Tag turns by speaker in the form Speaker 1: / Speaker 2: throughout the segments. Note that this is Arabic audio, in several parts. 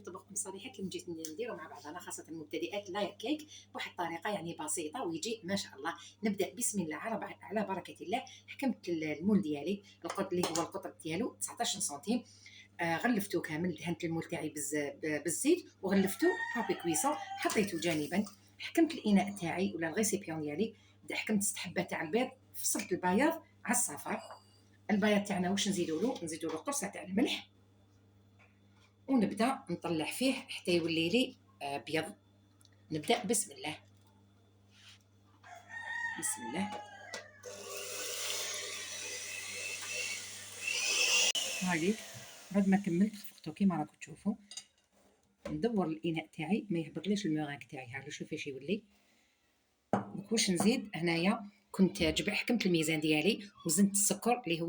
Speaker 1: طبق من الصالحات اللي جيت نديرو مع بعضنا، خاصه المبتدئات، لاير كيك بواحد الطريقه يعني بسيطه ويجي ما شاء الله. نبدا بسم الله على بركه الله. حكمت المول ديالي القطر اللي هو القطر ديالو 19 سنتيم، غلفتو كامل، دهنت المول تاعي بالزيت وغلفتو بابي كويسون، حطيته جانبا. حكمت الاناء تاعي ولا الغيسيبيون ديالي، حكمت 6 حبات تاع البيض، فصلت البياض على الصفار. البياض تاعنا واش نزيدوا له قرصه تاع الملح، ونبدا نطلع فيه حتى يولي لي ابيض. نبدا بسم الله بسم الله. هايليك بعد ما كملت خفقته كيما راكم تشوفوا. ندور الاناء تاعي ما يهبطليش الموراك تاعي. ها شوفي اش يولي. واش نزيد هنايا؟ كنت حكمت الميزان ديالي، وزنت السكر اللي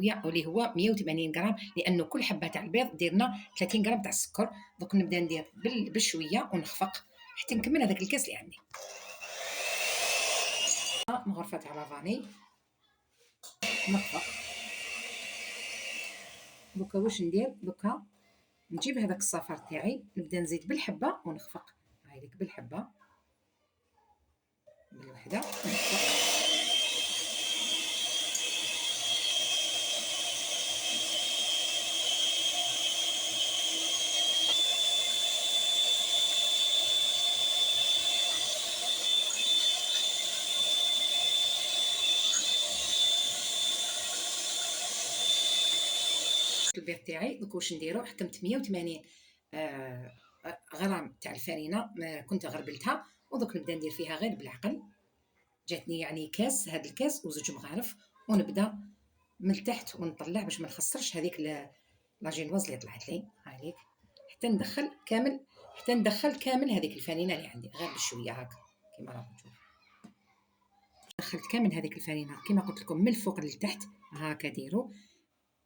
Speaker 1: هو 180 غرام، لانه كل حبه تاع البيض ديرنا 30 غرام تاع السكر. دوك نبدا ندير بالشويه ونخفق حتى نكمل هذاك الكاس اللي عندي. مغرفه تاع لافاني نخفق. دوكا واش ندير؟ دوكا نجيب هذاك الصفار تاعي، نبدا نزيد بالحبه ونخفق. هايليك بالحبه بالوحده ونخفق. البيض تاعي دوك واش نديرو؟ حكمت 180 غرام تاع الفرينه، كنت غربلتها، ودوك نبدا ندير فيها غير بالعقل. جاتني يعني كاس، هذا الكاس وزوج مغارف، ونبدا من التحت ونطلع باش ما نخسرش هذيك لاجينواز اللي طلعت لي. هايليك حتى ندخل كامل هذيك الفرينه اللي عندي غير بشويه هكا كيما راكم تشوفوا. دخلت كامل هذيك الفرينه كيما قلت لكم من الفوق للتحت هكا ديروا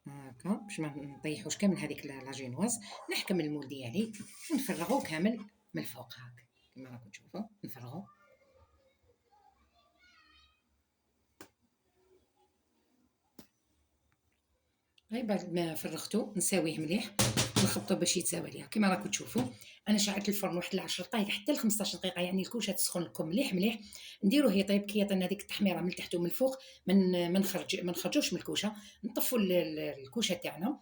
Speaker 1: هكا باش ما نطيحوش كامل هذيك لاجينواز. نحكم المول ديالي ونفرغو كامل من الفوق هكا كيما راكم تشوفوا. نفرغو غير بعد ما فرغتو نساويه مليح، نخبطو باش يتساوى ليها كيما راكم تشوفوا. انا شعلت الفرن واحد 10 دقائق حتى ل 15 دقيقه، يعني الكوشه تسخن لكم مليح. نديروه يطيب كي يعطينا هذيك التحميره من التحت ومن الفوق. ما نخرجوش من الكوشه. نطفوا الكوشه تاعنا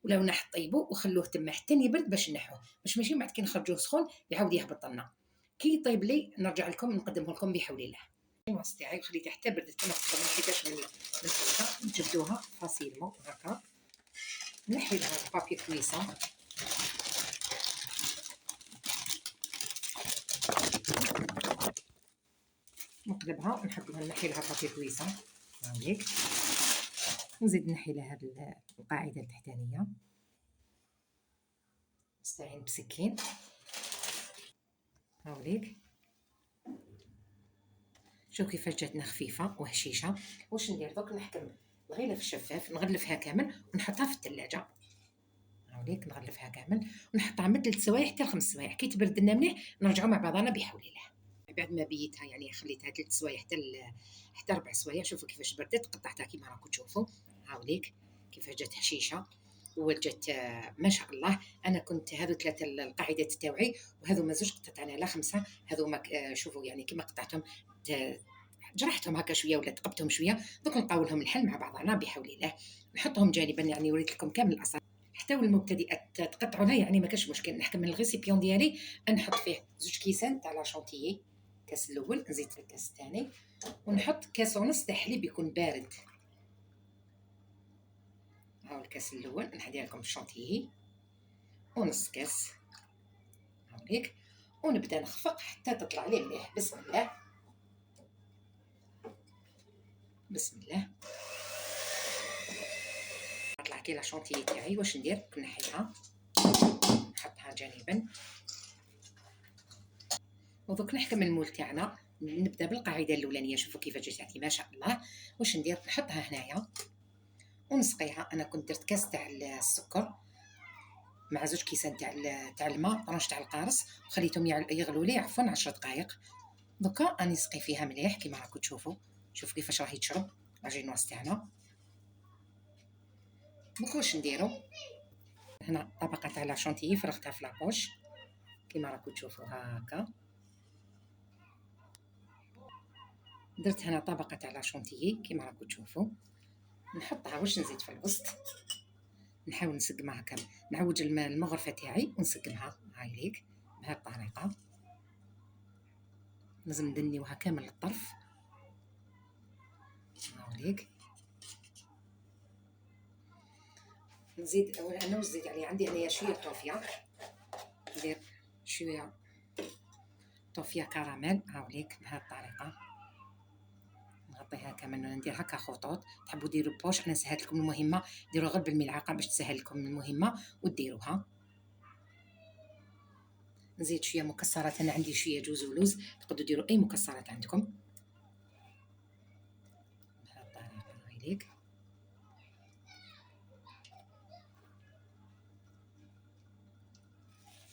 Speaker 1: ولا نحط طيبو وخلوه تما حتى يبرد باش نحوه، باش ماشي بعد كي نخرجوه سخون يعاود يهبط لنا. كي يطيب لي نرجع لكم نقدمه لكم بحول الله. الواص تاعي وخليتها حتى بردت، ما حطيتهاش من الكوشه. نجبدوها فاسيلمون هكا. نحي لها البابي كويسون، نقلبها ونحط لها نحي لها بابي كويسون. هاهيك نزيد نحي لها هاد القاعده التحتانيه، نستعين بسكين. هاوليك شوف كيفاش جاتنا خفيفه وهشيشه. واش ندير دوك؟ نحكم الغلاف الشفاف نغلفها كامل ونحطها في الثلاجه. هاوليك نغلفها كامل ونحطها من 3 سوايع حتى ل 5 سوايع. كي تبرد لنا مليح نرجعوا مع بعضنا بحول الله. بعد ما بيتها يعني خليتها 3 سوايع حتى 4 سوايع. شوفوا كيفاش بردت، قطعتها كيما راكم تشوفوا. هاوليك كيفاش جات هشيشه وجات ما شاء الله. انا كنت هذو 3 القاعدات تاوعي، وهذو ما زوج قطعت على 5. هذو شوفوا يعني كيما قطعتهم جرحتهم هكا شويه ولا تقبتهم شويه. دوك نقاولهم الحل مع بعضنا بحول الله. نحطهم جانبا، يعني وريت لكم كامل الاصابع حتى والمبتدئات تقطعوا لها يعني ما كاش مشكل. نحكم من الغيسيبيون ديالي نحط فيه 2 كيسان تاع لا شونتيي. الكاس الاول نزيد في الكاس الثاني، ونحط كاس ونص تاع حليب يكون بارد. هاو الكاس الاول نحضر لكم الشونتيي ونص كاس هاوليك، ونبدا نخفق حتى تطلع لي مليح. بسم الله بسم الله. طلع كي لا شونتيي تاعي. واش ندير؟ نحيها نحطها جانبا، ودوك نحكم المول تاعنا. نبدا بالقاعده الاولانيه. شوفوا كيفاش جات ما شاء الله. واش ندير؟ نحطها هنايا ونسقيها. انا كنت درت كاس تاع السكر مع 2 كيسان تاع الماء، طرونش تاع القارص، وخليتهم يغلوا لي 10 دقائق. دوكا راني نسقي فيها مليح كيما راكم تشوفوا. شوفوا كيفاش راهي تشرب لاجينواس تاعنا. دوكا واش نديرو؟ هنا طبقه تاع لا شونتيي فرغتها في لابوش. كيما راكم تشوفوا هكا. درت هنا طبقه تاع لا شونتيي كيما راكم تشوفوا. نحطها واش نزيد في الوسط، نحاول نسقمها هكا، نعوج المغرفه تاعي ونسقمها هاي ليك بهذه الطريقه. لازم ندنيوها كامل للطرف هاوليك. نزيد انا واش نزيد عليه، عندي هنايا شويه طوفيه، ندير شويه طوفيه كراميل هاوليك بهذه الطريقه. نغطيها كامل، ندير هكا خطوط. تحبوا ديروا بوش، انا سهلت لكم المهمه، ديروا غير بالملعقه باش تسهل لكم المهمه وديروها. نزيد شويه مكسرات، انا عندي شويه جوز ولوز، تقدروا ديروا اي مكسرات عندكم بهذه الطريقه هايليك.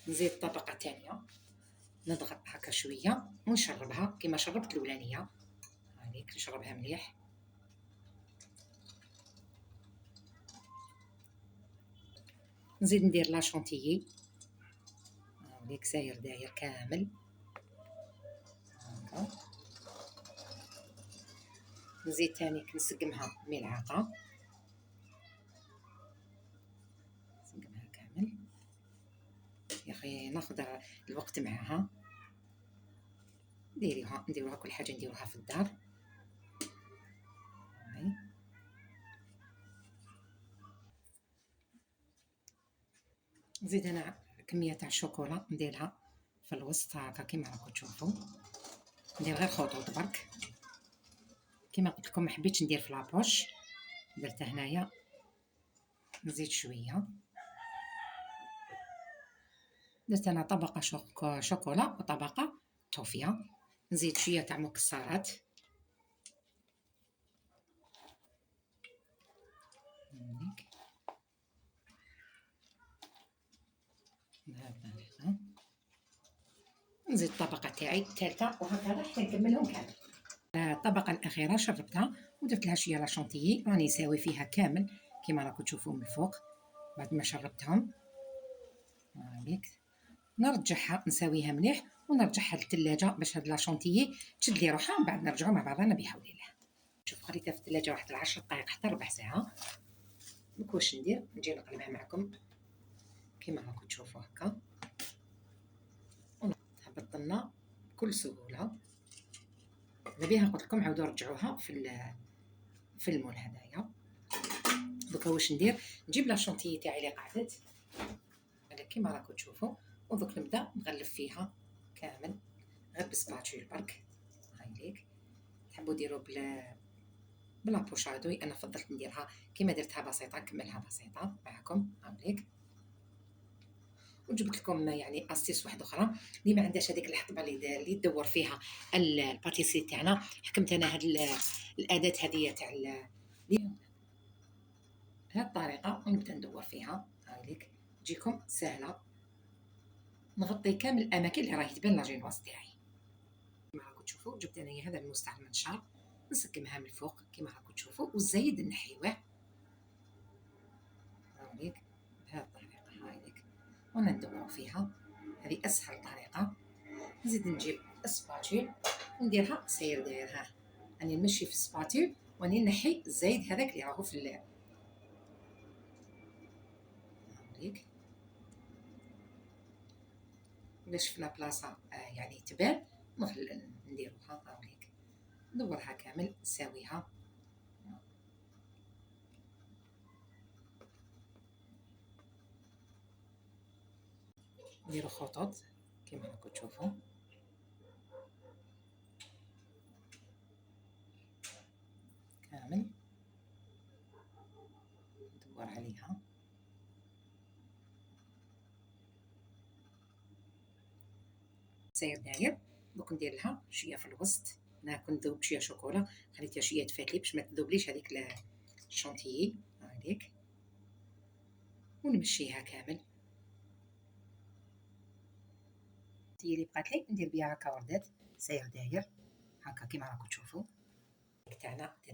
Speaker 1: نزيد طبقه ثانيه، نضغط هكا شويه ونشربها كما شربت الاولانيه هايليك، نشربها مليح. نزيد ندير لا شونتيي هاوليك، ساير داير كامل هكا. نزيد تاني نسقمها ملعقه، نسقمها كامل. يا اخي ناخذ الوقت معها. نديروها كل حاجه نديروها في الدار هاي. نزيد انا كميه تاع الشوكولا نديرها في الوسط هكا كيما راكم تشوفوا. ندير غير خطوط برك كيما قلت لكم، ما حبيتش ندير في لابوش، درتها هنايا. نزيد شويه، درت انا طبقه شوكولا وطبقه توفيه. نزيد شويه تاع مكسرات هيك بهذه الطريقه. نزيد الطبقه تاعي الثالثه وهكذا حتى نكملهم كامل. الطبقه الاخيره شربتها ودرت لها شويه لا شونتيي، راني نساوي فيها كامل كيما راكم تشوفوا من الفوق. بعد ما شربتهم هاك نرجعها نساويها مليح ونرجعها للثلاجه باش هاد لا شونتيي تشد لي روحها، ومن بعد نرجعوا مع بعضنا بحول الله. شوف خليتها في الثلاجه واحد 10 دقائق حتى ربع ساعه. دوك واش ندير، نجي نقلبها معكم كيما راكم تشوفوا هكا، هبط لنا بكل سهوله. بها قلت لكم عاودوا رجعوها في المول هذايا. دوكا واش ندير، نجيب لا شونتيي تاعي اللي قعدت كيما راكم تشوفوا، ودوك نبدا نغلف فيها كامل غير بسباتشول برك هايليك. تحبوا ديروا بلا بوشادوي، انا فضلت نديرها كيما درتها بسيطه، نكملها بسيطه معكم هاوليك. وجبت لكم يعني اسيس واحده اخرى اللي ما عندهاش هذيك الحطبه اللي تدور فيها الباتيسي تاعنا. حكمت انا هاد الاداه هذه تاع بهذه الطريقه ونبدا ندور فيها هاوليك، تجيكم سهله. نغطي كامل الاماكن اللي راهي تبان لاجينواز تاعي كيما راكم تشوفوا. جبت انايا هذا الموس تاع المنشار، نسقمها من الفوق كيما راكم تشوفوا، والزايد نحيوه هاوليك بهذه الطريقه هايليك، وندوروا فيها. هذه اسهل طريقه. نزيد نجيب السباتيل ونديرها سير دايرها، راني نمشي في السباتيل وراني نحي الزايد هذاك اللي راهو في هاوليك. الا شفنا بلاصه يعني تبان نديروها هاوليك، ندورها كامل نساويها. نديرو خطوط كيما راكم تشوفوا كامل، ندور عليها. ساير داير. دوك ندير لها شويه في الوسط، انا كنت ذوبت شويه شوكولا، خليتها شويه تفاتلي باش ما تذوبليش هذيك الشونتيي هذيك، ونمشيها كامل. هي اللي بقات لي ندير بها هكا وردات ساير داير هكا كيما راكم تشوفوا.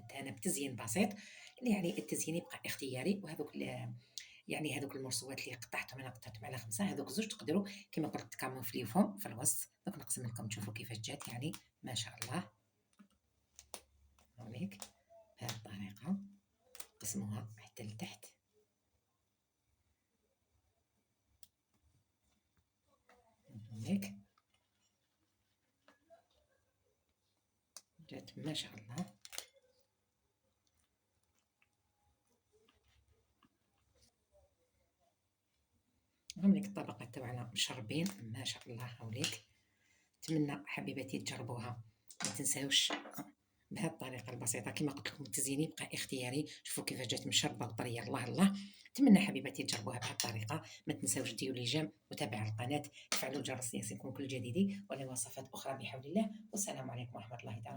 Speaker 1: تاعنا بتزيين بسيط، يعني التزيين يبقى اختياري. وهذوك يعني هذوك المرسوات اللي قطعتهم انا قطعتهم على 5، هذوك زوج تقدروا كما قلت تكاموفليوهم في الوسط. دوك نقسم لكم تشوفوا كيفاش جات، يعني ما شاء الله. هاوليك بهذه الطريقه قسموها حتى لتحت. هيك جات ما شاء الله. هاوليك الطبقه تاعنا مشربين ما شاء الله. هاوليك نتمنى حبيباتي تجربوها، ما تنساوش بهذه الطريقه البسيطه كما قلت لكم. التزيين يبقى اختياري. شوفوا كيفاش جات مشربه وطريه، الله الله. نتمنى حبيباتي تجربوها بهذه الطريقه. ما تنساوش ديروا لي جيم وتابعوا القناه، تفعلوا الجرس ليصلكم كل جديد، ولوصفات اخرى بحول الله. والسلام عليكم ورحمه الله تعالى.